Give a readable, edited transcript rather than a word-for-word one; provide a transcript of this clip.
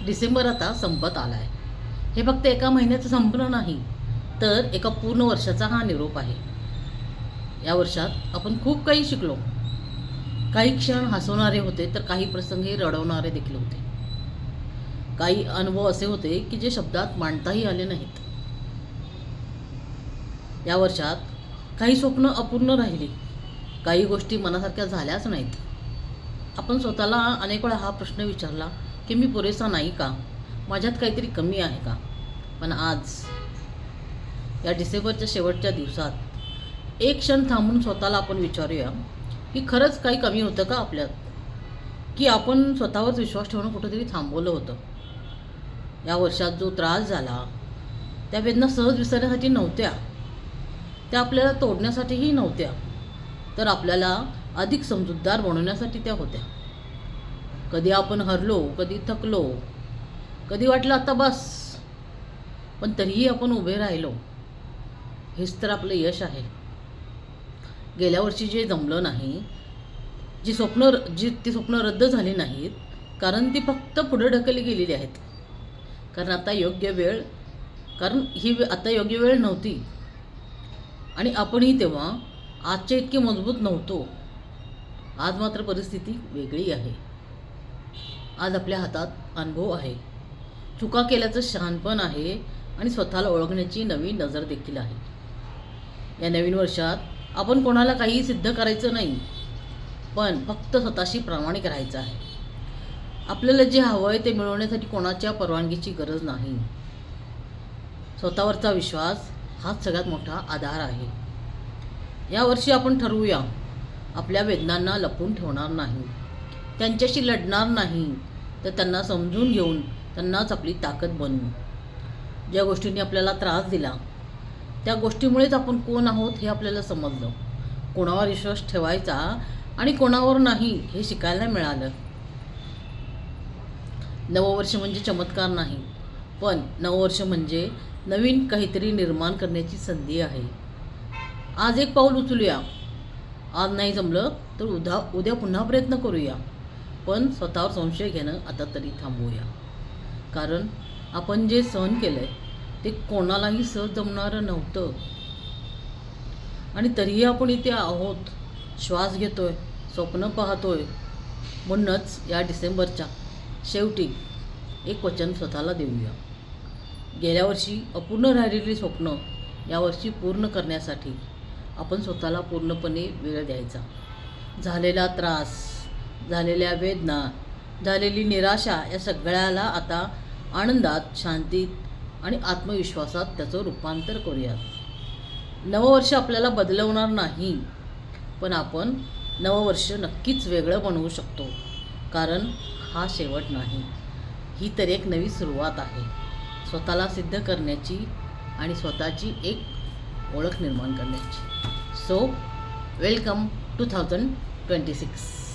डिसेंबर आता संपत आला आहे. हे फक्त एका महिन्याचं संपणं नाही, तर एका पूर्ण वर्षाचा हा निरोप आहे. या वर्षात आपण खूप काही शिकलो. काही क्षण हसवणारे होते, तर काही प्रसंग हे रडवणारे देखील होते. काही अनुभव असे होते की जे शब्दात मांडताही आले नाहीत. या वर्षात काही स्वप्न अपूर्ण राहिली, काही गोष्टी मनासारख्या झाल्याच नाहीत. आपण स्वतःला अनेक वेळा हा प्रश्न विचारला की मी पुरेसा नाही का, माझ्यात काहीतरी कमी आहे का. पण आज या डिसेंबरच्या शेवटच्या दिवसात एक क्षण थांबून स्वतःला आपण विचारूया की खरंच काही कमी होतं का आपल्यात, की आपण स्वतःवर विश्वास ठेवणं कुठंतरी थांबवलं होतं. या वर्षात जो त्रास झाला, त्या वेदना सहज विसरण्यासाठी नव्हत्या, त्या आपल्याला तोडण्यासाठीही नव्हत्या, तर आपल्याला अधिक समजूतदार बनवण्यासाठी त्या होत्या. कधी आपण हरलो, कधी थकलो, कधी वाटलं आता बस, पण तरीही आपण उभे राहिलो. हेच तर आपलं यश आहे. गेल्या वर्षी जे जमलं नाही, ती स्वप्न रद्द झाली नाहीत, कारण ती फक्त पुढे ढकलली गेलेली आहेत. कारण आता योग्य वेळ नव्हती, आणि आपणही तेव्हा आजच्या इतके मजबूत नव्हतो. आज मात्र परिस्थिती वेगळी आहे. आज आपल्या हातात अनुभव आहे, चुका केल्याचं शहाणपण आहे, आणि स्वतःला ओळखण्याची नवीन नजर देखील आहे. या नवीन वर्षात आपण कोणाला काहीही सिद्ध करायचं नाही, पण फक्त स्वतःशी प्रामाणिक राहायचं आहे. आपल्याला जे हवं आहे ते मिळवण्यासाठी कोणाच्या परवानगीची गरज नाही. स्वतःवरचा विश्वास हाच सगळ्यात मोठा आधार आहे. यावर्षी आपण ठरवूया, आपल्या वेदनांना लपवून ठेवणार नाही, त्यांच्याशी लढणार नाही, तर त्यांना समजून घेऊन त्यांनाच आपली ताकद बनवू. ज्या गोष्टींनी आपल्याला त्रास दिला, त्या गोष्टीमुळेच आपण कोण आहोत हे आपल्याला समजलं. कोणावर विश्वास ठेवायचा आणि कोणावर नाही हे शिकायला मिळालं. नववर्ष म्हणजे चमत्कार नाही, पण नववर्ष म्हणजे नवीन काहीतरी निर्माण करण्याची संधी आहे. आज एक पाऊल उचलूया. आज नाही जमलं तर उद्या पुन्हा प्रयत्न करूया, पण स्वतःवर संशय घेणं आता तरी थांबवूया. कारण आपण जे सहन केलं आहे ते कोणालाही सहज जमणारं नव्हतं, आणि तरीही आपण इथे आहोत, श्वास घेतोय, स्वप्न पाहतोय. म्हणूनच या डिसेंबरच्या शेवटी एक वचन स्वतःला देऊया. गेल्या वर्षी अपूर्ण राहिलेली स्वप्न यावर्षी पूर्ण करण्यासाठी आपण स्वतःला पूर्णपणे वेळ द्यायचा. झालेला त्रास, झालेल्या वेदना, झालेली निराशा या सगळ्याला आता आनंदात, शांतीत आणि आत्मविश्वासात त्याचं रूपांतर करूयात. नववर्ष आपल्याला बदलवणार नाही, पण आपण नववर्ष नक्कीच वेगळं बनवू शकतो. कारण हा शेवट नाही, ही तर एक नवी सुरुवात आहे, स्वतःला सिद्ध करण्याची आणि स्वतःची एक ओळख निर्माण करण्याची. So welcome 2026.